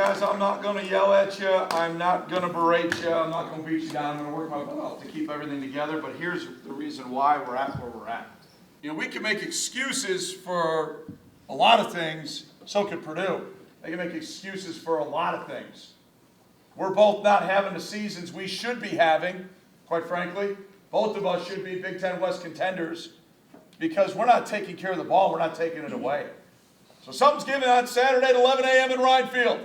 Guys, I'm not going to yell at you. I'm not going to berate you. I'm not going to beat you down. I'm going to work my butt off to keep everything together. But here's the reason why we're at where we're at. You know, we can make excuses for a lot of things. So could Purdue. They can make excuses for a lot of things. We're both not having the seasons we should be having, quite frankly. Both of us should be Big Ten West contenders because we're not taking care of the ball. We're not taking it away. So something's given on Saturday at 11 a.m. in Ryan Field.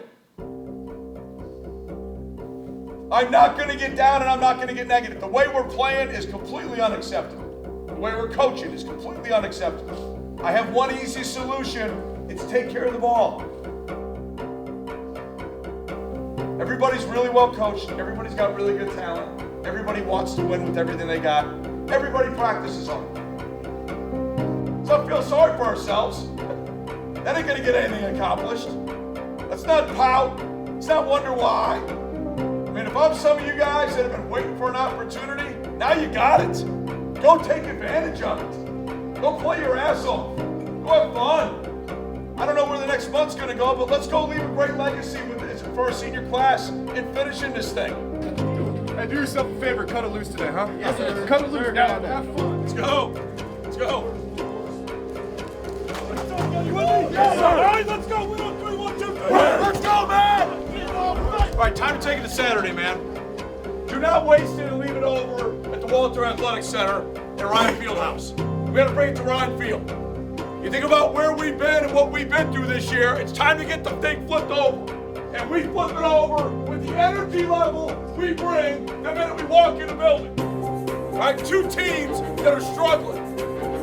I'm not going to get down and I'm not going to get negative. The way we're playing is completely unacceptable. The way we're coaching is completely unacceptable. I have one easy solution. It's take care of the ball. Everybody's really well coached. Everybody's got really good talent. Everybody wants to win with everything they got. Everybody practices on it. So feel sorry for ourselves. That ain't going to get anything accomplished. Let's not pout. Let's not wonder why. I mean, if I'm some of you guys that have been waiting for an opportunity, now you got it. Go take advantage of it. Go play your ass off. Go have fun. I don't know where the next month's going to go, but let's go leave a great legacy with this for our senior class in finishing this thing. Hey, do yourself a favor, cut it loose today, huh? Yes, sir. Cut it loose now. Have fun. Let's go. Let's go. Yes, sir. All right, let's go. We don't 3, 1, 2, 3. Let's go, man. All right, time to take it to Saturday, man. Do not waste it and leave it over at the Walter Athletic Center at Ryan Fieldhouse. We got to bring it to Ryan Field. You think about where we've been and what we've been through this year, it's time to get the thing flipped over. And we flip it over with the energy level we bring the minute we walk in the building. All right, 2 teams that are struggling.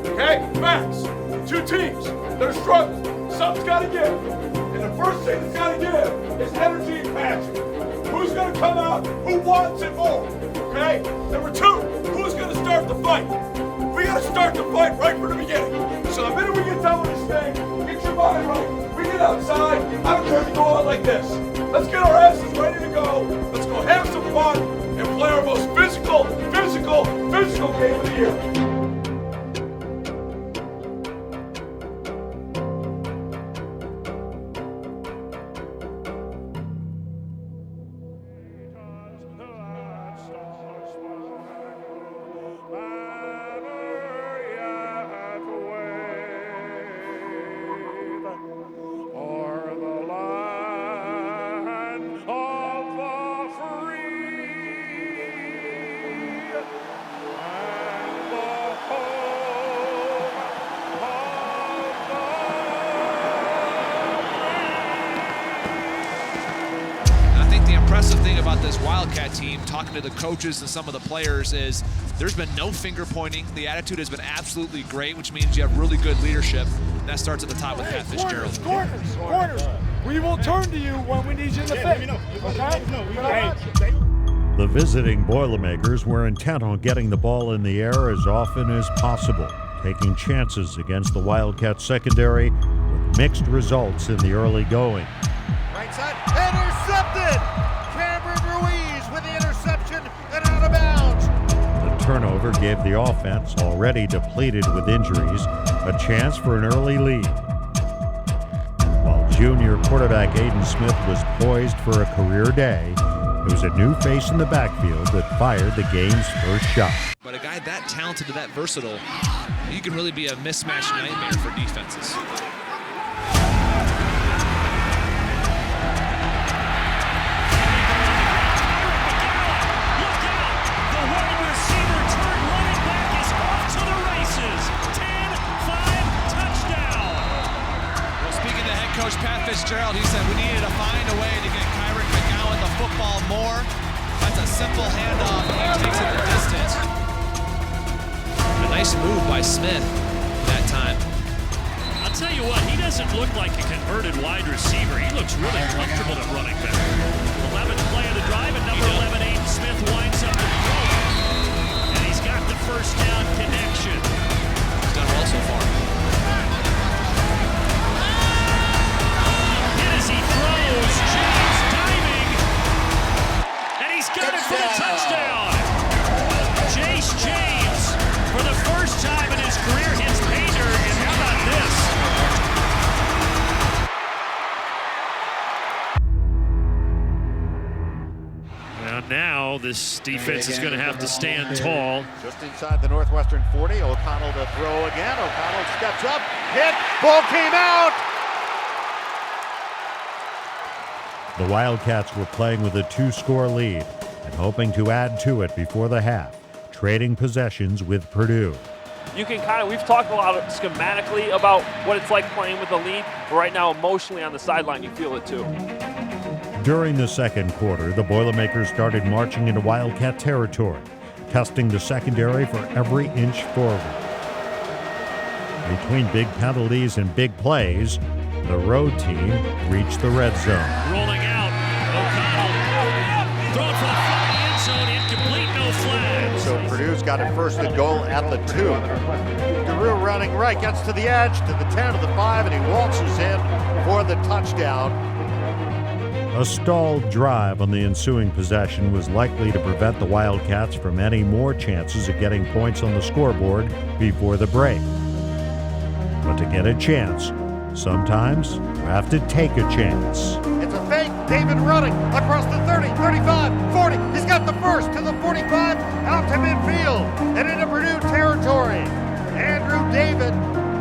Okay, facts. 2 teams that are struggling. Something's got to give. And the first thing that's got to give is energy and passion. Who's going to come out? Who wants it more? Okay? Number 2, who's going to start the fight? We got to start the fight right from the beginning. So the minute we get done with this thing, get your body right. We get outside. I don't care if you go out like this. Let's get our asses ready to go. Let's go have some fun and play our most physical game of the year. Impressive thing about this Wildcat team, talking to the coaches and some of the players, is there's been no finger pointing. The attitude has been absolutely great, which means you have really good leadership. And that starts at the top with Pat Fitzgerald. Corners. We will turn to you when we need you in the fit. Okay? The visiting Boilermakers were intent on getting the ball in the air as often as possible, taking chances against the Wildcat secondary with mixed results in the early going. Right side, intercepted! With the interception and out of bounds. The turnover gave the offense, already depleted with injuries, a chance for an early lead. While junior quarterback Aiden Smith was poised for a career day, it was a new face in the backfield that fired the game's first shot. But a guy that talented and that versatile, he can really be a mismatch nightmare for defenses. Coach Pat Fitzgerald, he said we needed to find a way to get Kyron McGowan the football more. That's a simple handoff, and he takes it the distance. A nice move by Smith that time. I'll tell you what, he doesn't look like a converted wide receiver. He looks really comfortable at running back. 11th play of the drive, and number 11, Aiden Smith, winds up the throw. And he's got the first down connection. He's done well so far. As he throws, James diving, and he's got it for the touchdown. Jace James, for the first time in his career, hits pay dirt, and how about this? on now. This defense is going to have to stand tall. Just inside the Northwestern 40, O'Connell to throw again. O'Connell steps up, hit, ball came out! The Wildcats were playing with a 2-score lead and hoping to add to it before the half, trading possessions with Purdue. You can kind of, we've talked a lot schematically about what it's like playing with the lead, but right now emotionally on the sideline you feel it too. During the second quarter, the Boilermakers started marching into Wildcat territory, testing the secondary for every inch forward. Between big penalties and big plays, the road team reached the red zone. Rolling out, O'Connell throwing for the front of the end zone, incomplete, no flags. So Purdue's got it first and goal at the 2. DeRue running right, gets to the edge, to the 10, to the 5, and he waltzes in for the touchdown. A stalled drive on the ensuing possession was likely to prevent the Wildcats from any more chances of getting points on the scoreboard before the break. But to get a chance, sometimes you have to take a chance. It's a fake. David running across the 30, 35, 40. He's got the first to the 45, out to midfield and into Purdue territory. Andrew David,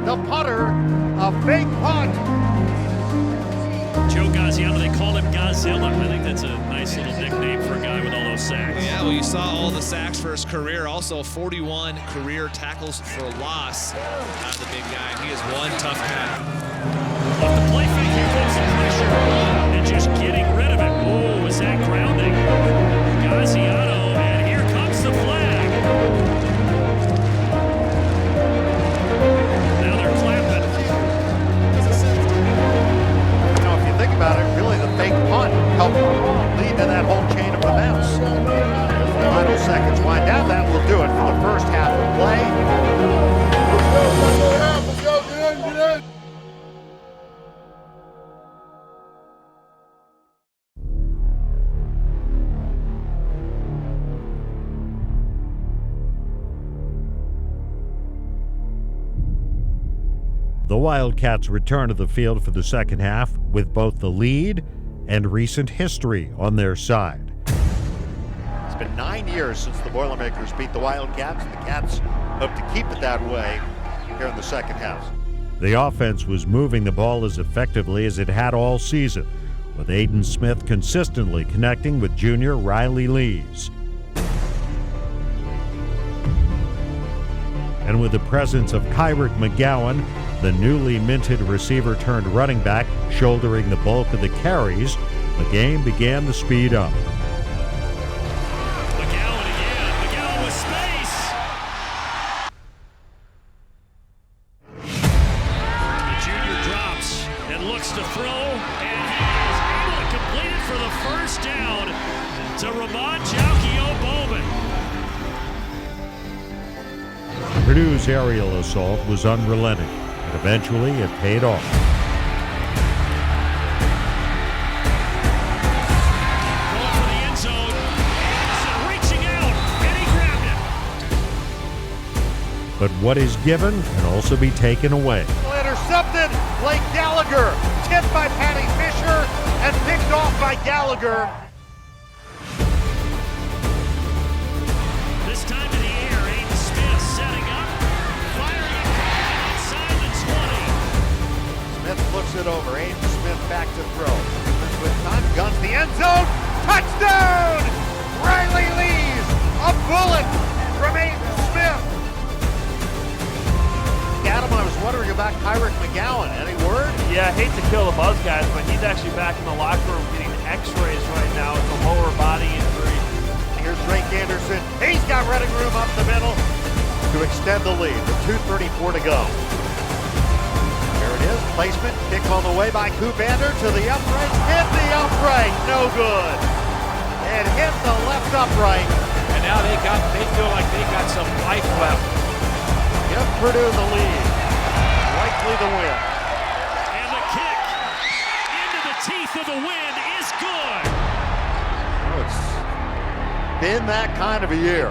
the punter, a fake punt. Joe Gaziano, they call him Godzilla. I think that's a nice little nickname for a guy with all those sacks. Yeah, well, you saw all the sacks for his career. Also, 41 career tackles for loss out of the big guy. He is one tough guy. Off the play fake, here comes the pressure, and just getting rid of it. Oh, is that grounding? Gaziano, and here comes the flag. Now they're clapping. You know, if you think about it, really the fake punt helped lead to that whole chain of events. Final seconds wind down. That will do it for the first half of play. Let's go, get in. The Wildcats return to the field for the second half with both the lead and recent history on their side. It's been 9 years since the Boilermakers beat the Wildcats, and the Cats hope to keep it that way here in the second half. The offense was moving the ball as effectively as it had all season, with Aiden Smith consistently connecting with junior Riley Lees. And with the presence of Kyrick McGowan, the newly minted receiver turned running back, shouldering the bulk of the carries, the game began to speed up. McGowan again. McGowan with space. The junior drops and looks to throw, and he is able to complete it for the first down to Ramon Jalkio Bowman. Purdue's aerial assault was unrelenting, and eventually it paid off. Going for the end zone. Anderson reaching out, and he grabbed it. But what is given can also be taken away. Intercepted. Blake Gallagher tipped by Patty Fisher and picked off by Gallagher. This time to the air, Aiden Smith setting up, firing it inside the 20. Smith flips it over. Aiden Smith back to throw. With time, guns the end zone. Touchdown! Riley Lees. A bullet from Aiden Smith. Adam, I was wondering about Kyrick McGowan. Any word? Yeah, I hate to kill the buzz guys, but he's actually back in the locker room getting x-rays right now. It's a lower body injury. Here's Drake Anderson. He's got running room up the middle to extend the lead with 2:34 to go. There it is. Placement. Kick on the way by Kubander to the upright. Hit the upright. No good. And hit the left upright. And now they feel like they got some life left. Give Purdue the lead. Likely the win. And the kick into the teeth of the wind is good. Oh, it's been that kind of a year.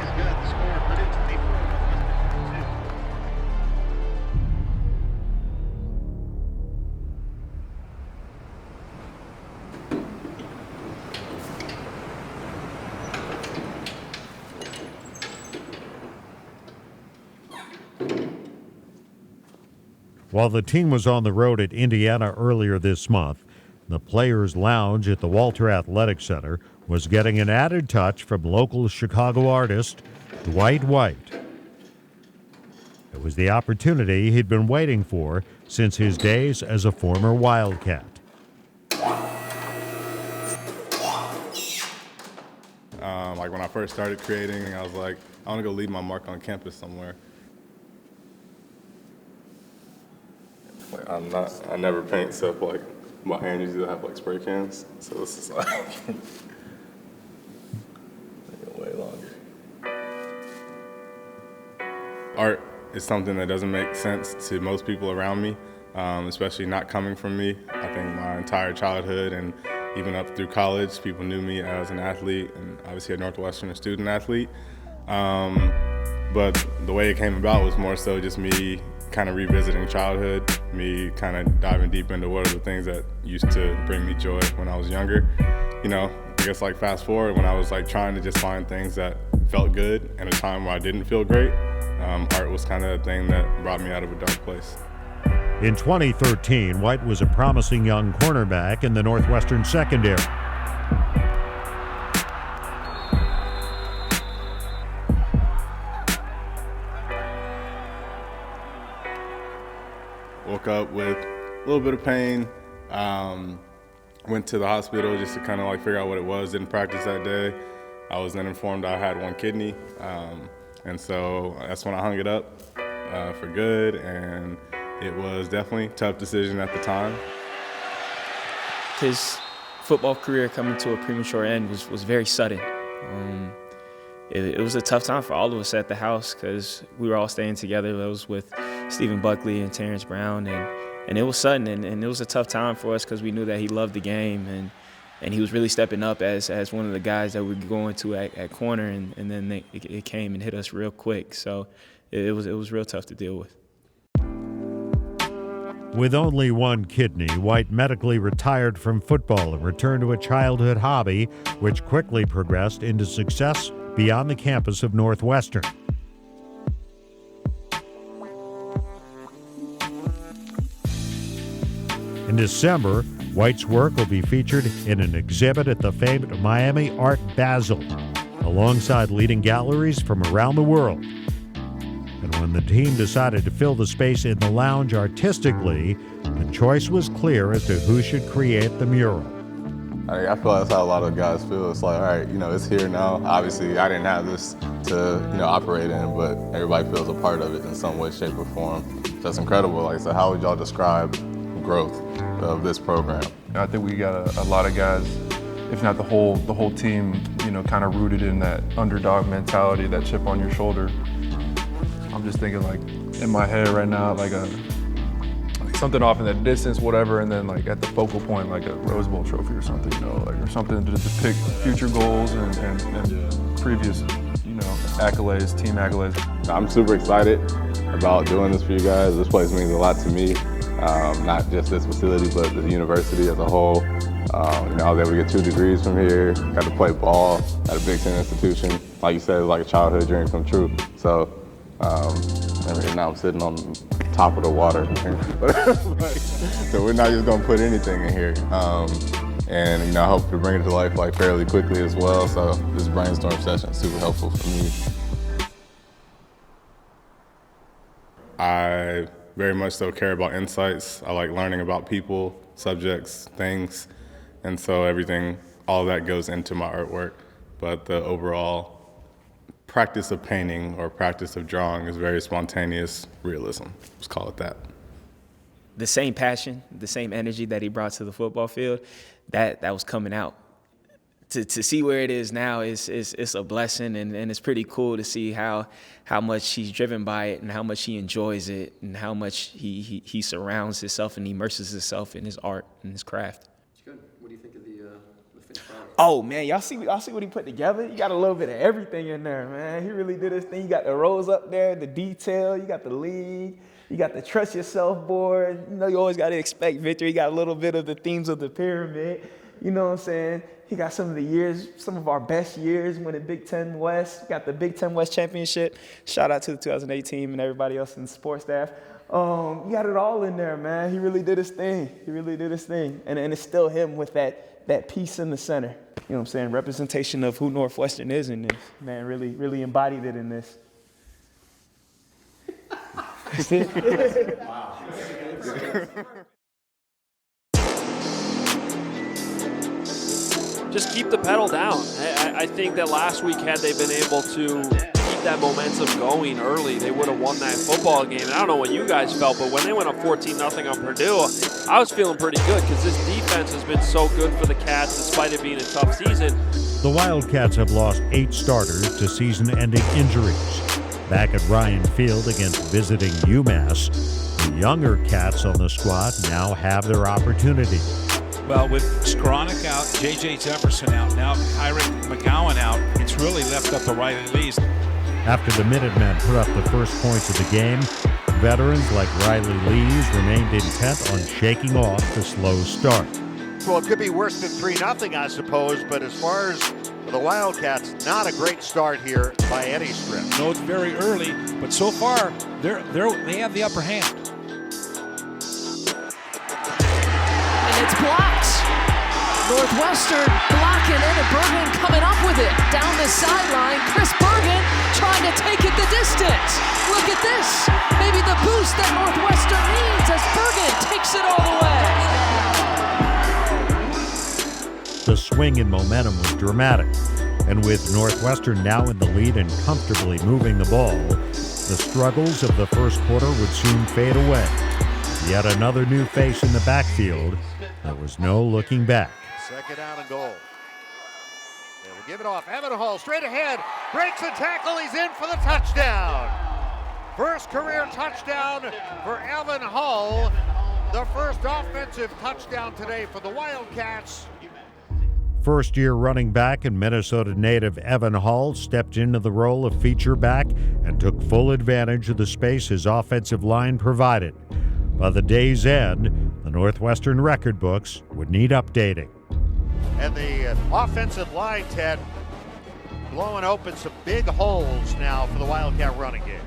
While the team was on the road at Indiana earlier this month, the Players' Lounge at the Walter Athletic Center was getting an added touch from local Chicago artist Dwight White. It was the opportunity he'd been waiting for since his days as a former Wildcat. Like when I first started creating, I was like, I want to go leave my mark on campus somewhere. Like I never paint stuff like my hand usually have like spray cans, so this is like way longer. Art is something that doesn't make sense to most people around me, especially not coming from me. I think my entire childhood and even up through college, people knew me as an athlete, and obviously at Northwestern, a student athlete. But the way it came about was more so just me kind of revisiting childhood, me kind of diving deep into what are the things that used to bring me joy when I was younger. You know, I guess like fast forward when I was like trying to just find things that felt good in a time where I didn't feel great, art was kind of the thing that brought me out of a dark place. In 2013, White was a promising young cornerback in the Northwestern secondary. Woke up with a little bit of pain, went to the hospital just to kind of like figure out what it was, didn't practice that day. I was then informed I had one kidney, and so that's when I hung it up for good, and it was definitely a tough decision at the time. His football career coming to a premature end was very sudden. It was a tough time for all of us at the house because we were all staying together. I was with Stephen Buckley and Terrence Brown, and it was sudden, and it was a tough time for us because we knew that he loved the game, and he was really stepping up as one of the guys that we were going to at corner, and then it came and hit us real quick. So it was real tough to deal with. With only one kidney, White medically retired from football and returned to a childhood hobby, which quickly progressed into success beyond the campus of Northwestern. In December, White's work will be featured in an exhibit at the famed Miami Art Basel, alongside leading galleries from around the world. And when the team decided to fill the space in the lounge artistically, the choice was clear as to who should create the mural. I feel like that's how a lot of guys feel. It's like, all right, it's here now. Obviously, I didn't have this to, operate in, but everybody feels a part of it in some way, shape, or form. That's incredible. Like I said, how would y'all describe growth of this program? I think we got a lot of guys, if not the whole team, kind of rooted in that underdog mentality, that chip on your shoulder. I'm just thinking like in my head right now, like something off in the distance, whatever, and then like at the focal point, like a Rose Bowl trophy or something, or something to depict future goals and previous, accolades, team accolades. I'm super excited about doing this for you guys. This place means a lot to me, not just this facility, but the university as a whole. I was able to get 2 degrees from here, got to play ball at a Big Ten institution. Like you said, it was like a childhood dream come true. So. Now I'm sitting on top of the water. So we're not just gonna put anything in here. And I hope to bring it to life like fairly quickly as well. So this brainstorm session is super helpful for me. I very much so care about insights. I like learning about people, subjects, things. And so all of that goes into my artwork. But the overall practice of painting or practice of drawing is very spontaneous realism. Let's call it that. The same passion, the same energy that he brought to the football field, that was coming out. To see where it is now is a blessing, and it's pretty cool to see how much he's driven by it and how much he enjoys it and how much he surrounds himself and immerses himself in his art and his craft. What do you think of the finished product? Oh man, y'all see what he put together? You got a little bit of everything in there, man. He really did his thing. You got the rows up there, the detail, you got the league, you got the trust yourself board. You always got to expect victory. You got a little bit of the themes of the pyramid. You know what I'm saying? He got some of our best years winning Big Ten West. Got the Big Ten West championship. Shout out to the 2008 team and everybody else in the support staff. He had it all in there, man. He really did his thing. He really did his thing. And it's still him with that piece in the center. You know what I'm saying? Representation of who Northwestern is in this. Man, really embodied it in this. Wow. Just keep the pedal down. I think that last week, had they been able to keep that momentum going early, they would have won that football game. And I don't know what you guys felt, but when they went up 14-0 on Purdue, I was feeling pretty good because this defense has been so good for the Cats despite it being a tough season. The Wildcats have lost 8 starters to season-ending injuries. Back at Ryan Field against visiting UMass, the younger Cats on the squad now have their opportunity. Well, with Skronik out, J.J. Jefferson out, now Kyrick McGowan out, it's really left up to Riley Lees. After the Minutemen put up the first points of the game, veterans like Riley Lees remained intent on shaking off the slow start. Well, it could be worse than 3-0, I suppose, but as far as the Wildcats, not a great start here by any stretch. No, it's very early, but so far, they have the upper hand. And it's blocked. Northwestern blocking it, and Bergen coming up with it. Down the sideline, Chris Bergen trying to take it the distance. Look at this. Maybe the boost that Northwestern needs as Bergen takes it all the way. The swing in momentum was dramatic, and with Northwestern now in the lead and comfortably moving the ball, the struggles of the first quarter would soon fade away. Yet another new face in the backfield. There was no looking back. Second down and goal. They will give it off. Evan Hall straight ahead. Breaks a tackle. He's in for the touchdown. First career touchdown for Evan Hall. The first offensive touchdown today for the Wildcats. First-year running back and Minnesota native Evan Hall stepped into the role of feature back and took full advantage of the space his offensive line provided. By the day's end, the Northwestern record books would need updating. And the offensive line, Ted, blowing open some big holes now for the Wildcat running game.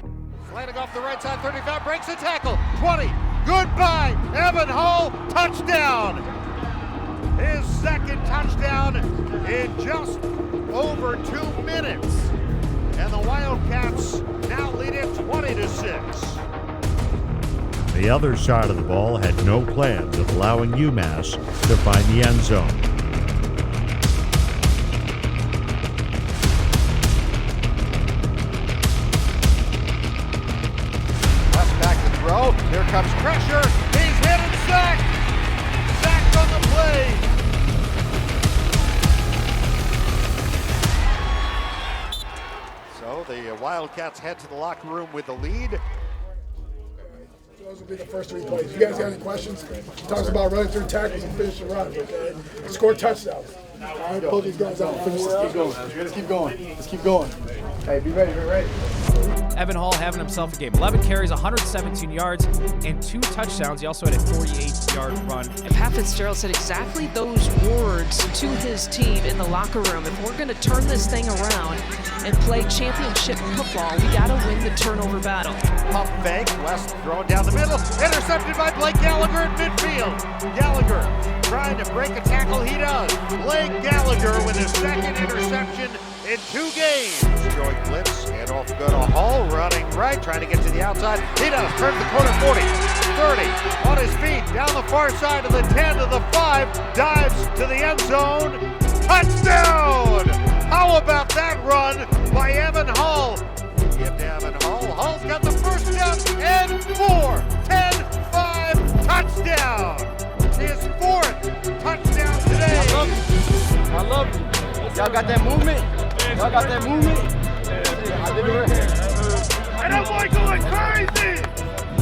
Slanting off the right side, 35, breaks the tackle, 20, goodbye, Evan Hall, touchdown! His second touchdown in just over 2 minutes. And the Wildcats now lead it 20-6. The other side of the ball had no plans of allowing UMass to find the end zone. West back to throw. Here comes pressure. He's hit and sacked. Sacked on the play. So the Wildcats head to the locker room with the lead. Those will be the first 3 plays. You guys got any questions? He talks about running through tackles and finishing runs, okay? Score touchdowns. All right, pull these guys out and finish this. Let's keep going. Let's keep going. Let's keep going. Hey, be ready, be ready. Evan Hall having himself a game. 11 carries, 117 yards, and 2 touchdowns. He also had a 48-yard run. And Pat Fitzgerald said exactly those words to his team in the locker room. If we're going to turn this thing around and play championship football, we got to win the turnover battle. Pump fake, West thrown down the middle, intercepted by Blake Gallagher at midfield. Gallagher trying to break a tackle, he does. Blake Gallagher with his second interception in 2 games. Throwing blitz, and off go to Hall, running right, trying to get to the outside. He does, turns the corner, 40, 30, on his feet, down the far side of the 10 to the 5, dives to the end zone, touchdown! How about that run by Evan Hall? Give to Evan Hall, Hall's got the first down, and 4, 10-5, touchdown! His 4th touchdown today. I love you. Y'all got that movement? Y'all got that movement? I did it right here. And that boy going crazy!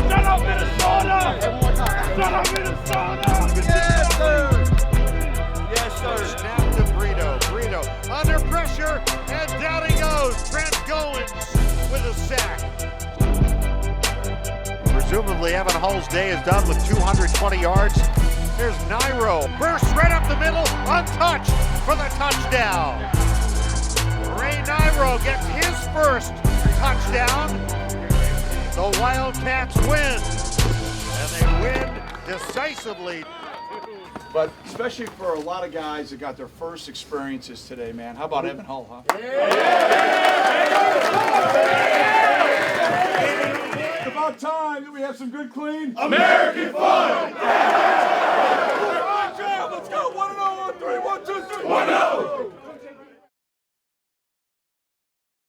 Shut up, Minnesota! Shut up, Minnesota! Yes, sir! Yes, sir. Snap to Brito. Brito under pressure, and down he goes. Trent Goins with a sack. Presumably, Evan Hall's day is done with 220 yards. Here's Nairo. Bursts right up the middle, untouched for the touchdown. Ray Nairo gets his first touchdown. The Wildcats win. And they win decisively. But especially for a lot of guys that got their first experiences today, man. How about Evan Hull, huh? It's about time that we have some good, clean American football.